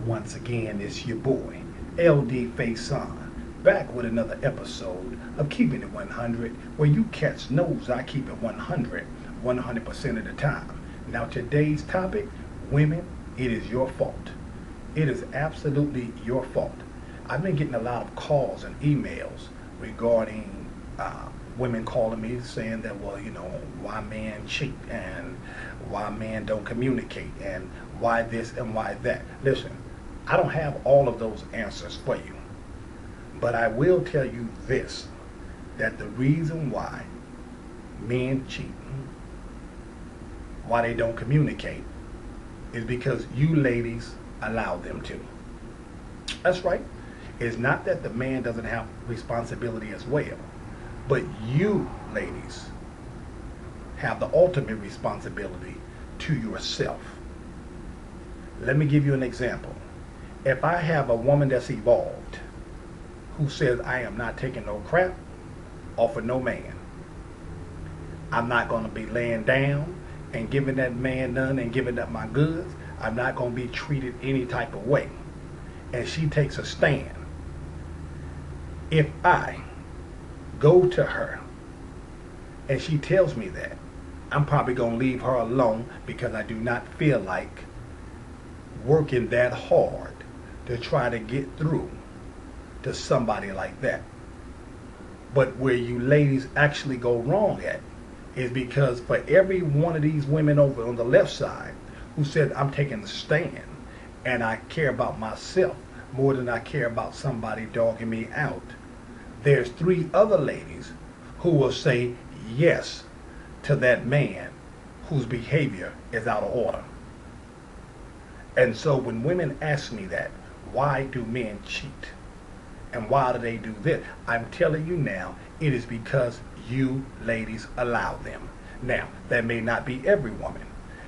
Once again, it's your boy, LD Faison, back with another episode of Keeping It 100, where you cats knows I keep it 100, 100% of the time. Now today's topic, women, it is your fault. It is absolutely your fault. I've been getting a lot of calls and emails regarding women calling me saying that, well, why men cheat and why men don't communicate and why this and why that. Listen, I don't have all of those answers for you, but I will tell you this, that the reason why men cheat, why they don't communicate, is because you ladies allow them to. That's right. It's not that the man doesn't have responsibility as well, but you ladies have the ultimate responsibility to yourself. Let me give you an example. If I have a woman that's evolved who says, I am not taking no crap off of no man, I'm not going to be laying down and giving that man none and giving up my goods, I'm not going to be treated any type of way, and she takes a stand, if I go to her and she tells me that, I'm probably going to leave her alone because I do not feel like working that hard to try to get through to somebody like that. But where you ladies actually go wrong at is because for every one of these women over on the left side who said, I'm taking a stand and I care about myself more than I care about somebody dogging me out, there's 3 other ladies who will say yes to that man whose behavior is out of order. And so when women ask me that, why do men cheat? And why do they do this? I'm telling you now, it is because you ladies allow them. Now, that may not be every woman,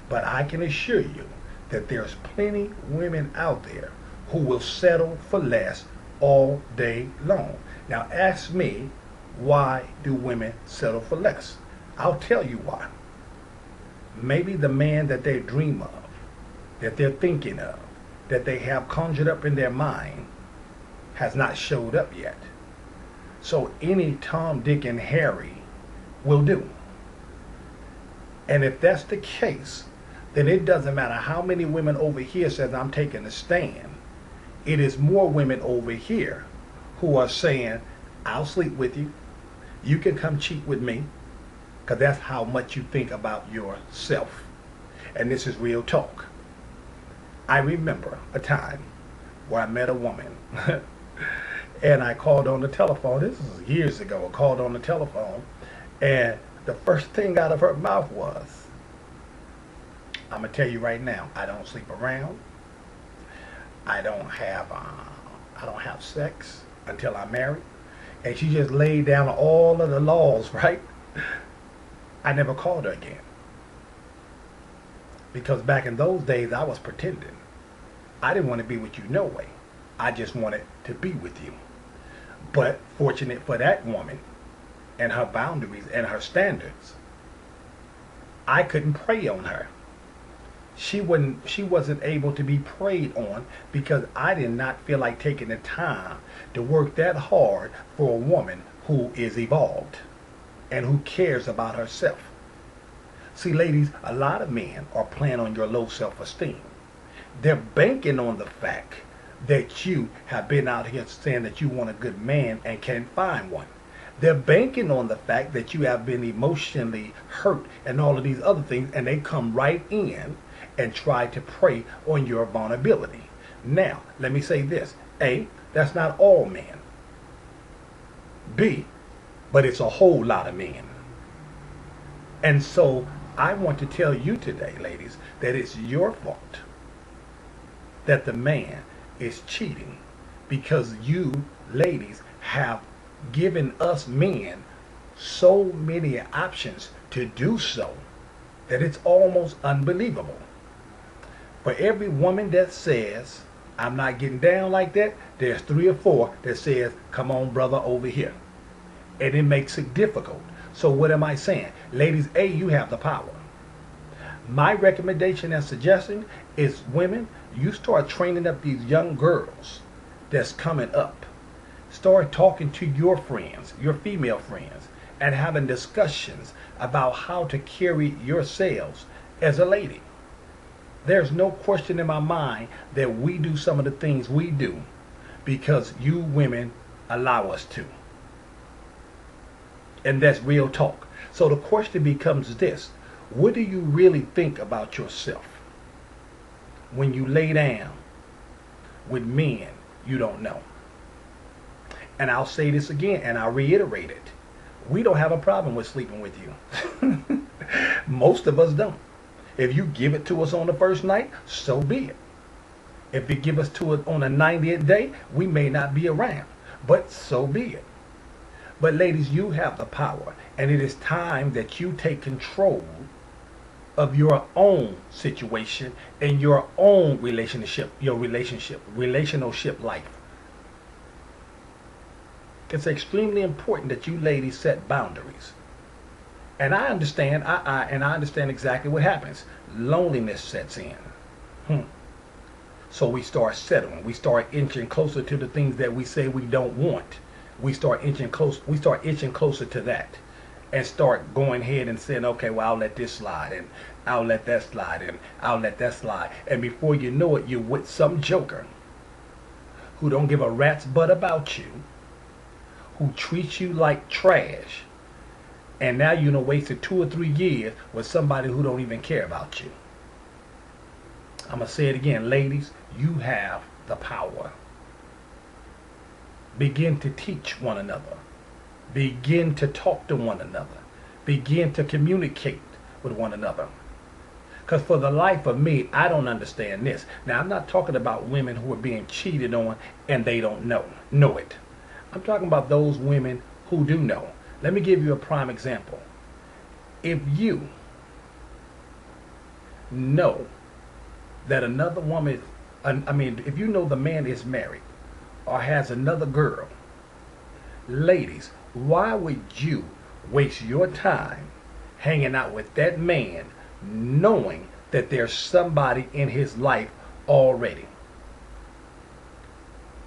but I can assure you that there's plenty women out there who will settle for less all day long. Now ask me, why do women settle for less? I'll tell you why. Maybe the man that they dream of, that they're thinking of, that they have conjured up in their mind has not showed up yet. So any Tom, Dick, and Harry will do. And if that's the case, then it doesn't matter how many women over here says I'm taking a stand. It is more women over here who are saying, I'll sleep with you. You can come cheat with me, because that's how much you think about yourself. And this is real talk. I remember a time where I met a woman and I called on the telephone. This was years ago. I called on the telephone and the first thing out of her mouth was, I'm going to tell you right now, I don't sleep around. I don't have sex until I'm married. And she just laid down all of the laws, right? I never called her again. Because back in those days, I was pretending. I didn't want to be with you no way. I just wanted to be with you. But fortunate for that woman and her boundaries and her standards, I couldn't prey on her. She wasn't able to be preyed on because I did not feel like taking the time to work that hard for a woman who is evolved and who cares about herself. See, ladies, a lot of men are playing on your low self-esteem. They're banking on the fact that you have been out here saying that you want a good man and can't find one. They're banking on the fact that you have been emotionally hurt and all of these other things, and they come right in and try to prey on your vulnerability. Now, let me say this. A, that's not all men. B, but it's a whole lot of men. And so I want to tell you today, ladies, that it's your fault that the man is cheating, because you ladies have given us men so many options to do so that it's almost unbelievable. For every woman that says, I'm not getting down like that, there's 3 or 4 that says, come on, brother, over here. And it makes it difficult. So what am I saying? Ladies, A, you have the power. My recommendation and suggestion is, women, you start training up these young girls that's coming up. Start talking to your friends, your female friends, and having discussions about how to carry yourselves as a lady. There's no question in my mind that we do some of the things we do because you women allow us to. And that's real talk. So the question becomes this: what do you really think about yourself when you lay down with men you don't know? And I'll say this again, and I'll reiterate it. We don't have a problem with sleeping with you. Most of us don't. If you give it to us on the first night, so be it. If you give us to it on the 90th day, we may not be around, but so be it. But ladies, you have the power, and it is time that you take control of your own situation and your own relationship life. It's extremely important that you ladies set boundaries. And I understand, I understand exactly what happens. Loneliness sets in. So we start settling. We start inching closer to the things that we say we don't want. We start inching closer to that, and start going ahead and saying, okay, well, I'll let this slide, and I'll let that slide, and I'll let that slide. And before you know it, you're with some joker who don't give a rat's butt about you, who treats you like trash, and now you done wasted 2 or 3 years with somebody who don't even care about you. I'm going to say it again, ladies, you have the power. Begin to teach one another. Begin to talk to one another. Begin to communicate with one another. Because for the life of me, I don't understand this. Now, I'm not talking about women who are being cheated on and they don't know it. I'm talking about those women who do know. Let me give you a prime example. If you know that another woman, if you know the man is married or has another girl, ladies, why would you waste your time hanging out with that man knowing that there's somebody in his life already?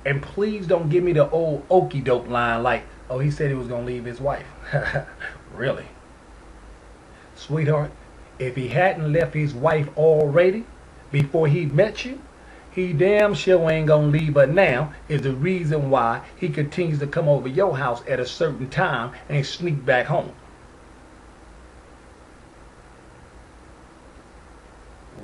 And please don't give me the old okey doke line like, oh, he said he was going to leave his wife. Really? Sweetheart, if he hadn't left his wife already before he met you, he damn sure ain't going to leave her now. Is the reason why he continues to come over your house at a certain time and sneak back home.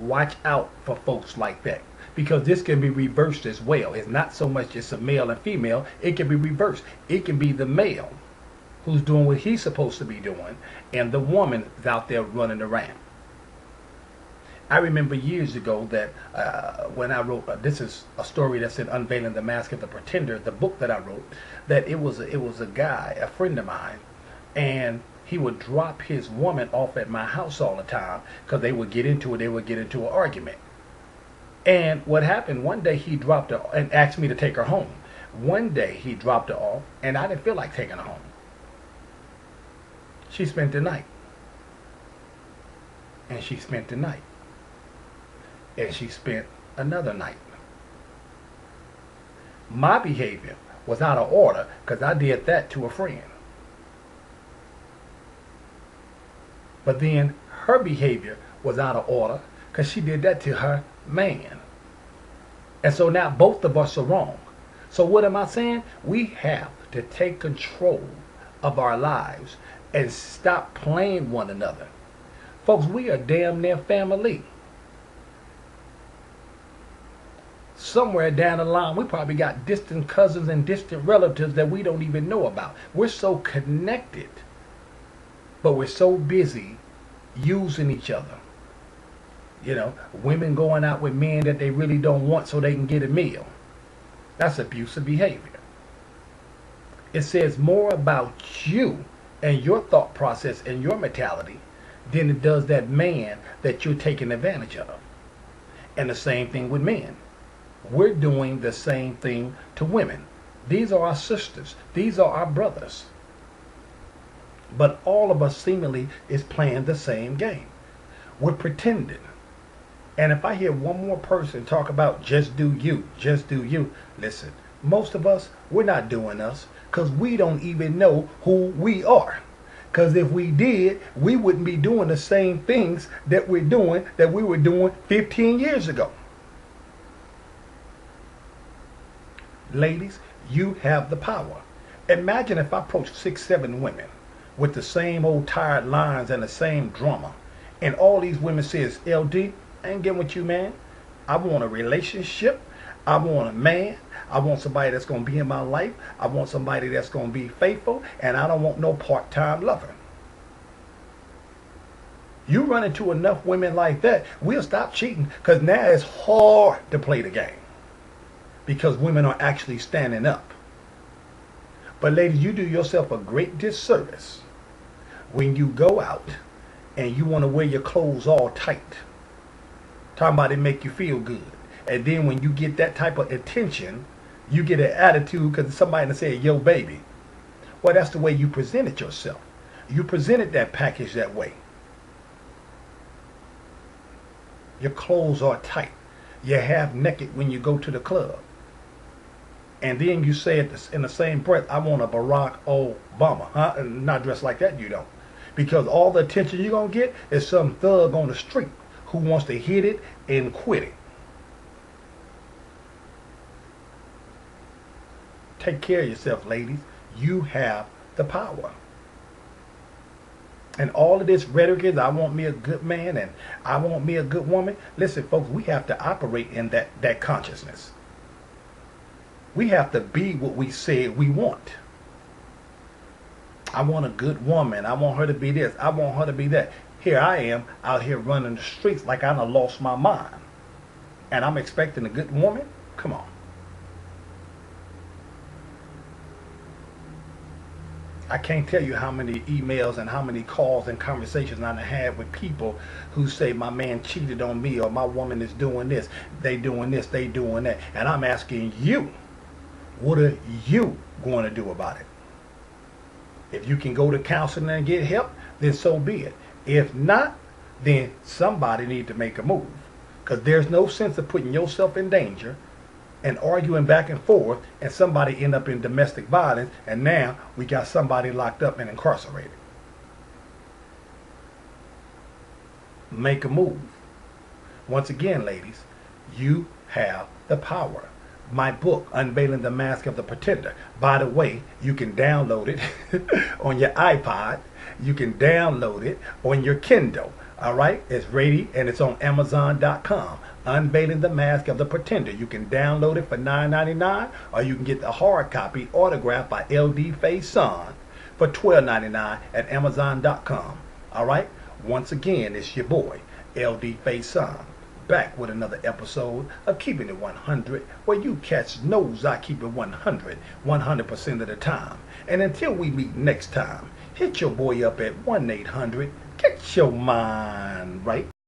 Watch out for folks like that. Because this can be reversed as well. It's not so much just a male and female. It can be reversed. It can be the male who's doing what he's supposed to be doing, and the woman is out there running around. I remember years ago that when I wrote, this is a story that's in Unveiling the Mask of the Pretender, the book that I wrote, that it was a guy, a friend of mine, and he would drop his woman off at my house all the time because they would get into an argument. And what happened, one day he dropped her and asked me to take her home. One day he dropped her off and I didn't feel like taking her home. She spent the night. And she spent the night. And she spent another night. My behavior was out of order because I did that to a friend. But then her behavior was out of order because she did that to her man. And so now both of us are wrong. So what am I saying? We have to take control of our lives and stop playing one another. Folks, we are damn near family. Somewhere down the line, we probably got distant cousins and distant relatives that we don't even know about. We're so connected, but we're so busy using each other. You know, women going out with men that they really don't want so they can get a meal. That's abusive behavior. It says more about you and your thought process and your mentality than it does that man that you're taking advantage of. And the same thing with men. We're doing the same thing to women. These are our sisters. These are our brothers. But all of us seemingly is playing the same game. We're pretending. And if I hear one more person talk about just do you, listen, most of us, we're not doing us because we don't even know who we are. Because if we did, we wouldn't be doing the same things that we were doing 15 years ago. Ladies, you have the power. Imagine if I approached 6, 7 women with the same old tired lines and the same drama. And all these women says, LD, I ain't getting with you, man. I want a relationship. I want a man. I want somebody that's going to be in my life. I want somebody that's going to be faithful. And I don't want no part-time lover. You run into enough women like that, we'll stop cheating because now it's hard to play the game because women are actually standing up. But ladies, you do yourself a great disservice when you go out and you want to wear your clothes all tight. Talking about it make you feel good. And then when you get that type of attention, you get an attitude because somebody said, yo, baby. Well, that's the way you presented yourself. You presented that package that way. Your clothes are tight. You're half naked when you go to the club. And then you say it in the same breath, I want a Barack Obama. Huh? And not dressed like that, you don't. Because all the attention you're going to get is some thug on the street who wants to hit it and quit it. Take care of yourself, ladies. You have the power. And all of this rhetoric is, I want me a good man and I want me a good woman. Listen, folks, we have to operate in that consciousness. We have to be what we said we want. I want a good woman. I want her to be this. I want her to be that. Here I am out here running the streets like I done lost my mind. And I'm expecting a good woman? Come on. I can't tell you how many emails and how many calls and conversations I've had with people who say my man cheated on me or my woman is doing this, they doing this, they doing that. And I'm asking you, what are you going to do about it? If you can go to counseling and get help, then so be it. If not, then somebody need to make a move. Because there's no sense of putting yourself in danger and arguing back and forth and somebody end up in domestic violence and now we got somebody locked up and incarcerated. Make a move. Once again, ladies, you have the power. My book, Unveiling the Mask of the Pretender. By the way, you can download it on your iPod. You can download it on your Kindle. All right? It's ready and it's on Amazon.com. Unveiling the Mask of the Pretender. You can download it for $9.99 or you can get the hard copy autographed by LD Faison for $12.99 at Amazon.com. All right? Once again, it's your boy, LD Faison, back with another episode of Keeping It 100, where you cats knows I keep it 100, 100% of the time. And until we meet next time, hit your boy up at 1-800, get your mind right.